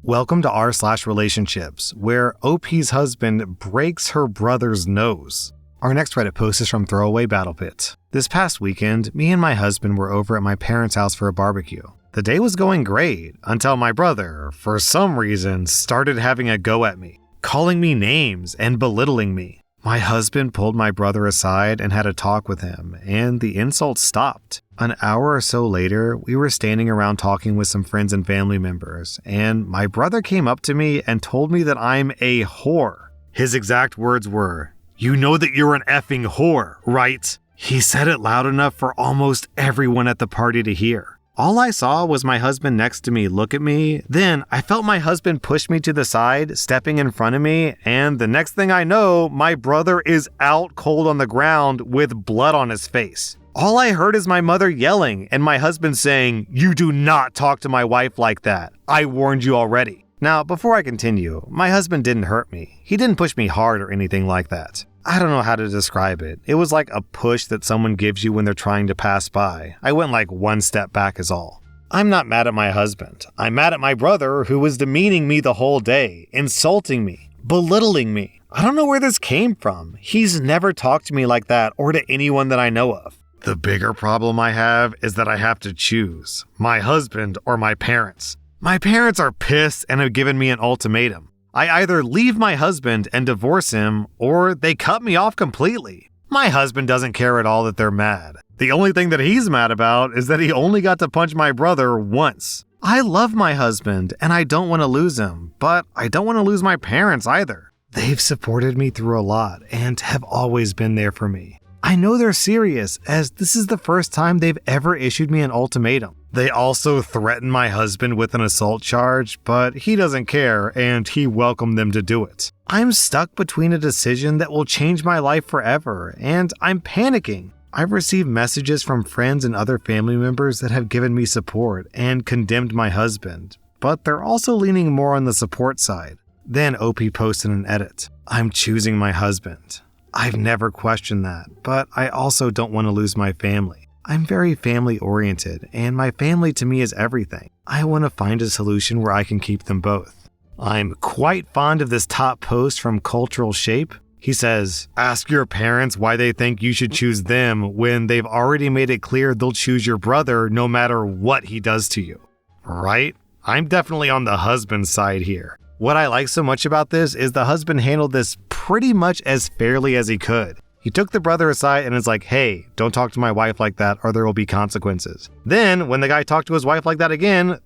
Welcome to rSlash Relationships, where OP's husband breaks her brother's nose. Our next Reddit post is from Throwaway Battle Pit. This past weekend, me and my husband were over at my parents' house for a barbecue. The day was going great until my brother, for some reason, started having a go at me, calling me names and belittling me. My husband pulled my brother aside and had a talk with him, and the insults stopped. An hour or so later, we were standing around talking with some friends and family members, and my brother came up to me and told me that I'm a whore. His exact words were, "You know that you're an effing whore, right?" He said it loud enough for almost everyone at the party to hear. All I saw was my husband next to me look at me, then I felt my husband push me to the side, stepping in front of me, and the next thing I know, my brother is out cold on the ground with blood on his face. All I heard is my mother yelling and my husband saying, "You do not talk to my wife like that. I warned you already." Now, before I continue, my husband didn't hurt me. He didn't push me hard or anything like that. I don't know how to describe it. It was like a push that someone gives you when they're trying to pass by. I went like one step back is all. I'm not mad at my husband. I'm mad at my brother who was demeaning me the whole day, insulting me, belittling me. I don't know where this came from. He's never talked to me like that or to anyone that I know of. The bigger problem I have is that I have to choose my husband or my parents. My parents are pissed and have given me an ultimatum. I either leave my husband and divorce him, or they cut me off completely. My husband doesn't care at all that they're mad. The only thing that he's mad about is that he only got to punch my brother once. I love my husband, and I don't want to lose him, but I don't want to lose my parents either. They've supported me through a lot and have always been there for me. I know they're serious, as this is the first time they've ever issued me an ultimatum. They also threatened my husband with an assault charge, but he doesn't care and he welcomed them to do it. I'm stuck between a decision that will change my life forever, and I'm panicking. I've received messages from friends and other family members that have given me support and condemned my husband, but they're also leaning more on the support side. Then OP posted an edit. I'm choosing my husband. I've never questioned that, but I also don't want to lose my family. I'm very family-oriented, and my family to me is everything. I want to find a solution where I can keep them both. I'm quite fond of this top post from Cultural Shape. He says, "Ask your parents why they think you should choose them when they've already made it clear they'll choose your brother no matter what he does to you." Right? I'm definitely on the husband's side here. What I like so much about this is the husband handled this pretty much as fairly as he could. He took the brother aside and is like, "Hey, don't talk to my wife like that or there will be consequences." Then, when the guy talked to his wife like that again,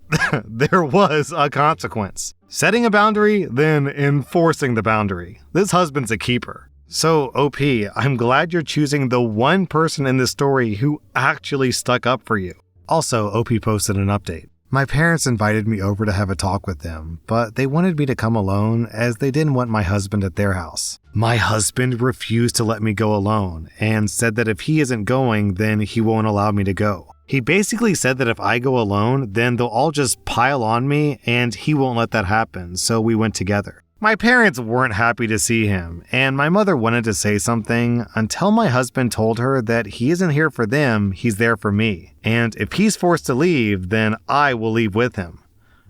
there was a consequence. Setting a boundary, then enforcing the boundary. This husband's a keeper. So, OP, I'm glad you're choosing the one person in this story who actually stuck up for you. Also, OP posted an update. My parents invited me over to have a talk with them, but they wanted me to come alone as they didn't want my husband at their house. My husband refused to let me go alone and said that if he isn't going, then he won't allow me to go. He basically said that if I go alone, then they'll all just pile on me and he won't let that happen, so we went together. My parents weren't happy to see him, and my mother wanted to say something until my husband told her that he isn't here for them, he's there for me. And if he's forced to leave, then I will leave with him.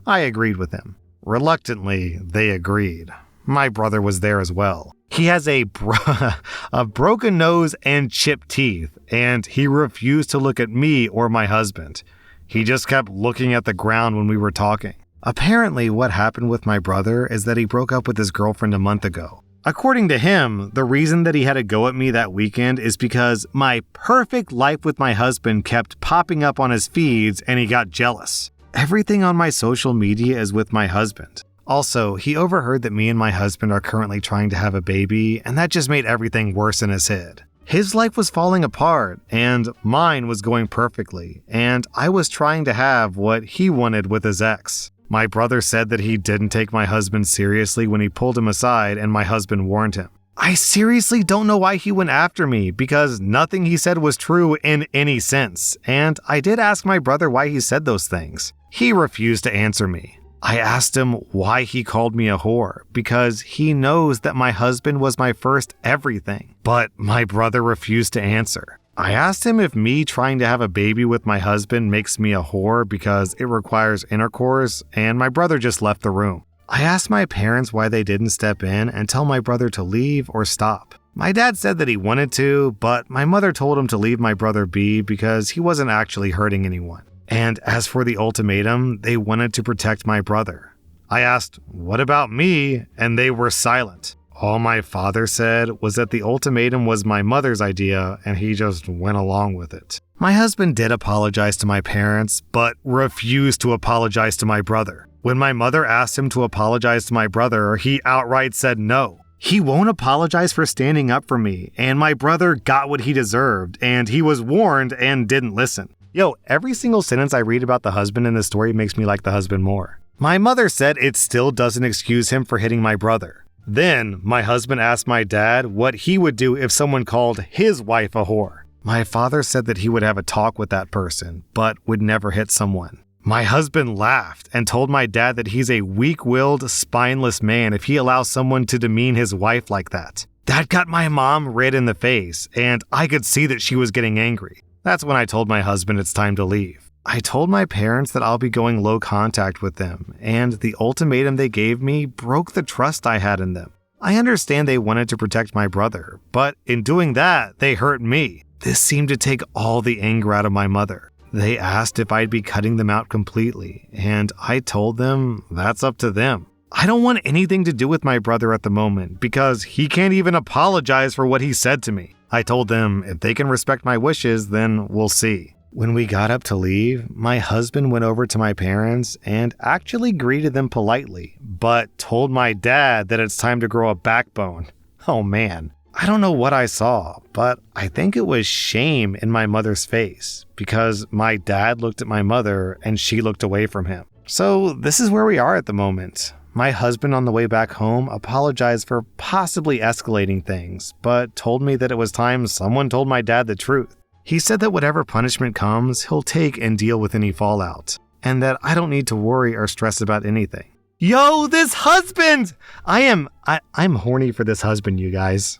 I agreed with him. Reluctantly, they agreed. My brother was there as well. He has a broken nose and chipped teeth, and he refused to look at me or my husband. He just kept looking at the ground when we were talking. Apparently, what happened with my brother is that he broke up with his girlfriend a month ago. According to him, the reason that he had to go at me that weekend is because my perfect life with my husband kept popping up on his feeds and he got jealous. Everything on my social media is with my husband. Also, he overheard that me and my husband are currently trying to have a baby, and that just made everything worse in his head. His life was falling apart, and mine was going perfectly, and I was trying to have what he wanted with his ex. My brother said that he didn't take my husband seriously when he pulled him aside and my husband warned him. I seriously don't know why he went after me because nothing he said was true in any sense, and I did ask my brother why he said those things. He refused to answer me. I asked him why he called me a whore because he knows that my husband was my first everything, but my brother refused to answer. I asked him if me trying to have a baby with my husband makes me a whore because it requires intercourse, and my brother just left the room. I asked my parents why they didn't step in and tell my brother to leave or stop. My dad said that he wanted to, but my mother told him to leave my brother be because he wasn't actually hurting anyone. And as for the ultimatum, they wanted to protect my brother. I asked, "What about me?" and they were silent. All my father said was that the ultimatum was my mother's idea and he just went along with it. My husband did apologize to my parents, but refused to apologize to my brother. When my mother asked him to apologize to my brother, he outright said no. He won't apologize for standing up for me, and my brother got what he deserved, and he was warned and didn't listen. Yo, every single sentence I read about the husband in this story makes me like the husband more. My mother said it still doesn't excuse him for hitting my brother. Then, my husband asked my dad what he would do if someone called his wife a whore. My father said that he would have a talk with that person, but would never hit someone. My husband laughed and told my dad that he's a weak-willed, spineless man if he allows someone to demean his wife like that. That got my mom red in the face, and I could see that she was getting angry. That's when I told my husband it's time to leave. I told my parents that I'll be going low contact with them, and the ultimatum they gave me broke the trust I had in them. I understand they wanted to protect my brother, but in doing that, they hurt me. This seemed to take all the anger out of my mother. They asked if I'd be cutting them out completely, and I told them that's up to them. I don't want anything to do with my brother at the moment because he can't even apologize for what he said to me. I told them if they can respect my wishes, then we'll see. When we got up to leave, my husband went over to my parents and actually greeted them politely, but told my dad that it's time to grow a backbone. Oh man, I don't know what I saw, but I think it was shame in my mother's face because my dad looked at my mother and she looked away from him. So this is where we are at the moment. My husband on the way back home apologized for possibly escalating things, but told me that it was time someone told my dad the truth. He said that whatever punishment comes, he'll take and deal with any fallout, and that I don't need to worry or stress about anything. Yo, this husband! I'm horny for this husband, you guys.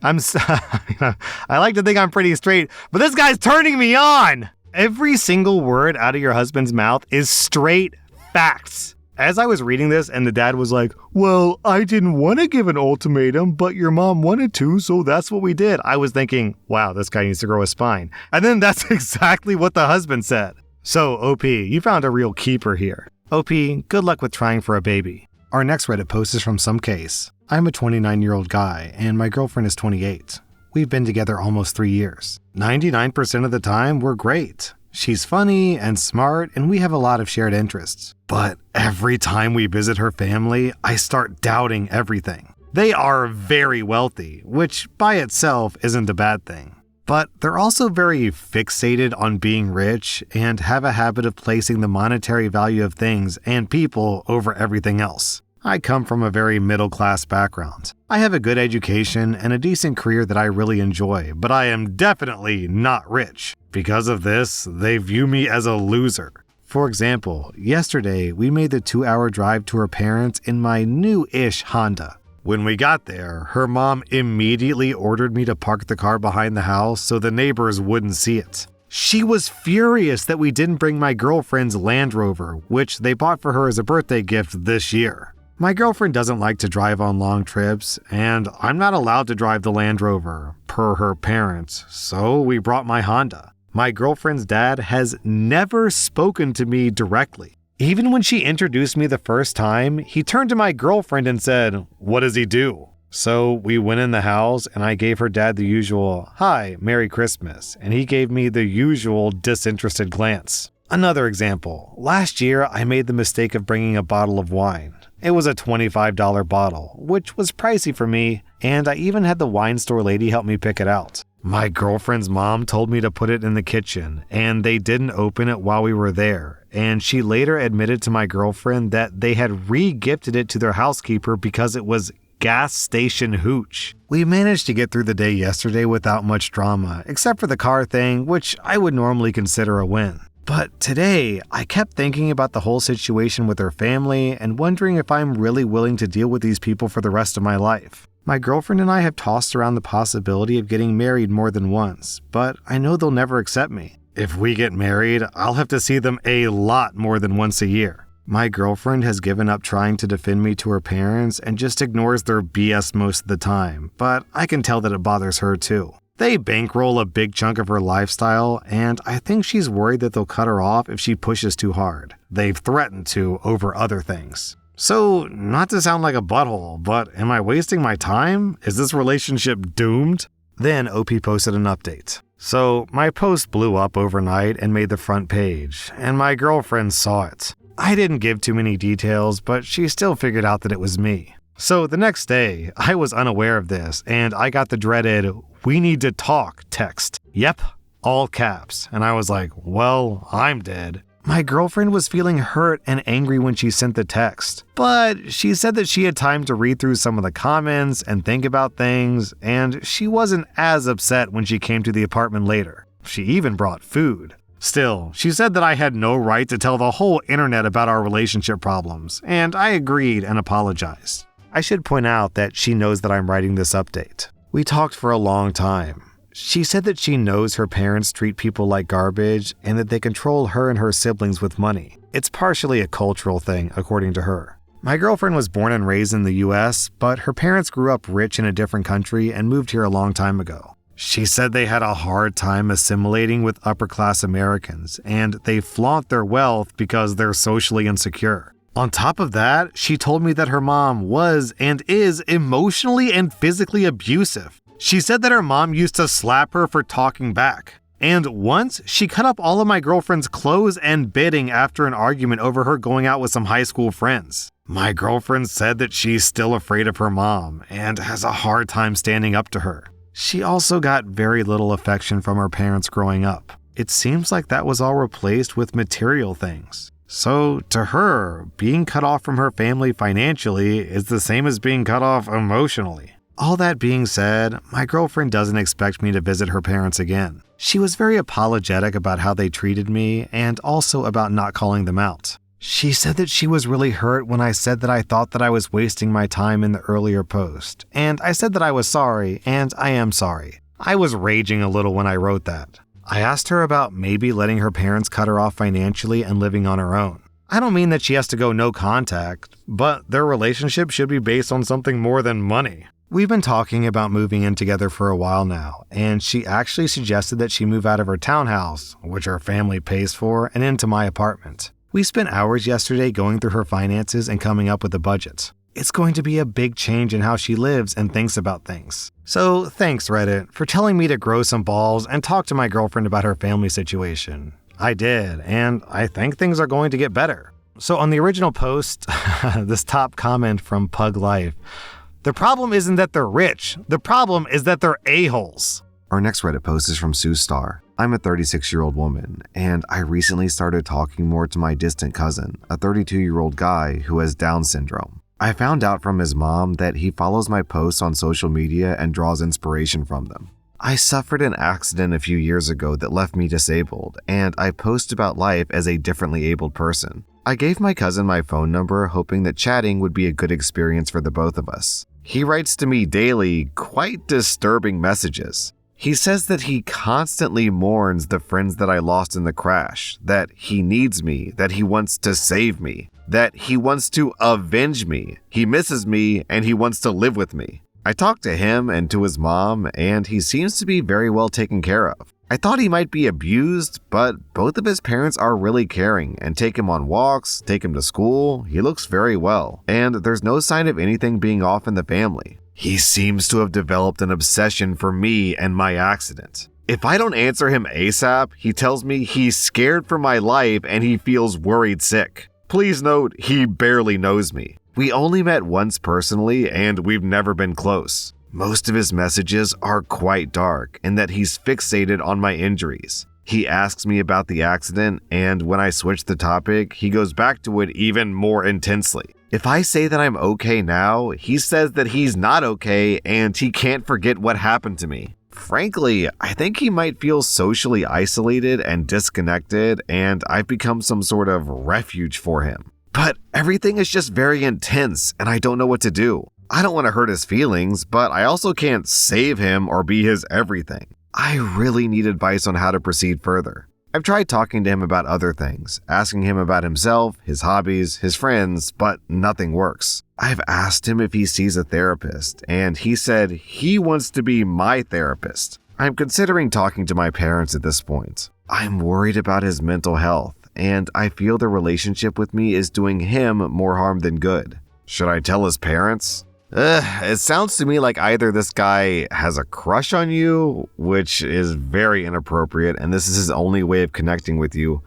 I like to think I'm pretty straight, but this guy's turning me on! Every single word out of your husband's mouth is straight facts. As I was reading this and the dad was like, "Well, I didn't want to give an ultimatum, but your mom wanted to, so that's what we did." I was thinking, wow, this guy needs to grow a spine. And then that's exactly what the husband said. So, OP, you found a real keeper here. OP, good luck with trying for a baby. Our next Reddit post is from Some Case. I'm a 29-year-old guy, and my girlfriend is 28. We've been together almost 3 years. 99% of the time, we're great. She's funny and smart, and we have a lot of shared interests. But every time we visit her family, I start doubting everything. They are very wealthy, which by itself isn't a bad thing. But they're also very fixated on being rich and have a habit of placing the monetary value of things and people over everything else. I come from a very middle-class background. I have a good education and a decent career that I really enjoy, but I am definitely not rich. Because of this, they view me as a loser. For example, yesterday we made the 2-hour drive to her parents in my new-ish Honda. When we got there, her mom immediately ordered me to park the car behind the house so the neighbors wouldn't see it. She was furious that we didn't bring my girlfriend's Land Rover, which they bought for her as a birthday gift this year. My girlfriend doesn't like to drive on long trips, and I'm not allowed to drive the Land Rover, per her parents, so we brought my Honda. My girlfriend's dad has never spoken to me directly. Even when she introduced me the first time, he turned to my girlfriend and said, "What does he do?" So we went in the house and I gave her dad the usual, "Hi, Merry Christmas," and he gave me the usual disinterested glance. Another example, last year I made the mistake of bringing a bottle of wine. It was a $25 bottle, which was pricey for me, and I even had the wine store lady help me pick it out. My girlfriend's mom told me to put it in the kitchen, and they didn't open it while we were there, and she later admitted to my girlfriend that they had re-gifted it to their housekeeper because it was gas station hooch. We managed to get through the day yesterday without much drama, except for the car thing, which I would normally consider a win. But today, I kept thinking about the whole situation with her family and wondering if I'm really willing to deal with these people for the rest of my life. My girlfriend and I have tossed around the possibility of getting married more than once, but I know they'll never accept me. If we get married, I'll have to see them a lot more than once a year. My girlfriend has given up trying to defend me to her parents and just ignores their BS most of the time, but I can tell that it bothers her too. They bankroll a big chunk of her lifestyle, and I think she's worried that they'll cut her off if she pushes too hard. They've threatened to over other things. So, not to sound like a butthole, but am I wasting my time? Is this relationship doomed? Then OP posted an update. So, my post blew up overnight and made the front page, and my girlfriend saw it. I didn't give too many details, but she still figured out that it was me. So the next day, I was unaware of this, and I got the dreaded, "We need to talk" text. Yep, all caps. And I was like, well, I'm dead. My girlfriend was feeling hurt and angry when she sent the text, but she said that she had time to read through some of the comments and think about things, and she wasn't as upset when she came to the apartment later. She even brought food. Still, she said that I had no right to tell the whole internet about our relationship problems, and I agreed and apologized. I should point out that she knows that I'm writing this update. We talked for a long time. She said that she knows her parents treat people like garbage and that they control her and her siblings with money. It's partially a cultural thing, according to her. My girlfriend was born and raised in the US, but her parents grew up rich in a different country and moved here a long time ago. She said they had a hard time assimilating with upper-class Americans, and they flaunt their wealth because they're socially insecure. On top of that, she told me that her mom was and is emotionally and physically abusive. She said that her mom used to slap her for talking back. And once, she cut up all of my girlfriend's clothes and bedding after an argument over her going out with some high school friends. My girlfriend said that she's still afraid of her mom and has a hard time standing up to her. She also got very little affection from her parents growing up. It seems like that was all replaced with material things. So, to her, being cut off from her family financially is the same as being cut off emotionally. All that being said, my girlfriend doesn't expect me to visit her parents again. She was very apologetic about how they treated me and also about not calling them out. She said that she was really hurt when I said that I thought that I was wasting my time in the earlier post, and I said that I was sorry, and I am sorry. I was raging a little when I wrote that. I asked her about maybe letting her parents cut her off financially and living on her own. I don't mean that she has to go no contact, but their relationship should be based on something more than money. We've been talking about moving in together for a while now, and she actually suggested that she move out of her townhouse, which her family pays for, and into my apartment. We spent hours yesterday going through her finances and coming up with a budget. It's going to be a big change in how she lives and thinks about things. So thanks, Reddit, for telling me to grow some balls and talk to my girlfriend about her family situation. I did, and I think things are going to get better. So on the original post, this top comment from Pug Life, the problem isn't that they're rich, the problem is that they're a-holes. Our next Reddit post is from Sue Star. I'm a 36-year-old woman, and I recently started talking more to my distant cousin, a 32-year-old guy who has Down syndrome. I found out from his mom that he follows my posts on social media and draws inspiration from them. I suffered an accident a few years ago that left me disabled, and I post about life as a differently abled person. I gave my cousin my phone number, hoping that chatting would be a good experience for the both of us. He writes to me daily quite disturbing messages. He says that he constantly mourns the friends that I lost in the crash, that he needs me, that he wants to save me, that he wants to avenge me, he misses me, and he wants to live with me. I talked to him and to his mom, and he seems to be very well taken care of. I thought he might be abused, but both of his parents are really caring and take him on walks, take him to school. He looks very well, and there's no sign of anything being off in the family. He seems to have developed an obsession for me and my accident. If I don't answer him ASAP, he tells me he's scared for my life and he feels worried sick. Please note, he barely knows me. We only met once personally, and we've never been close. Most of his messages are quite dark in that he's fixated on my injuries. He asks me about the accident, and when I switch the topic, he goes back to it even more intensely. If I say that I'm okay now, he says that he's not okay and he can't forget what happened to me. Frankly, I think he might feel socially isolated and disconnected, and I've become some sort of refuge for him. But everything is just very intense, and I don't know what to do. I don't want to hurt his feelings, but I also can't save him or be his everything. I really need advice on how to proceed further. I've tried talking to him about other things, asking him about himself, his hobbies, his friends, but nothing works. I've asked him if he sees a therapist, and he said he wants to be my therapist. I'm considering talking to my parents at this point. I'm worried about his mental health, and I feel the relationship with me is doing him more harm than good. Should I tell his parents? It sounds to me like either this guy has a crush on you, which is very inappropriate, and this is his only way of connecting with you,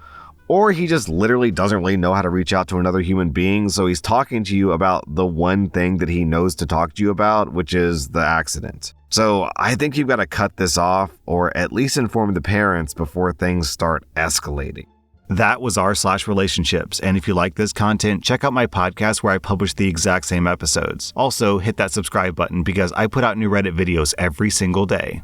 or he just literally doesn't really know how to reach out to another human being, so he's talking to you about the one thing that he knows to talk to you about, which is the accident. So I think you've got to cut this off, or at least inform the parents before things start escalating. That was rSlash relationships, and if you like this content, check out my podcast where I publish the exact same episodes. Also, hit that subscribe button because I put out new Reddit videos every single day.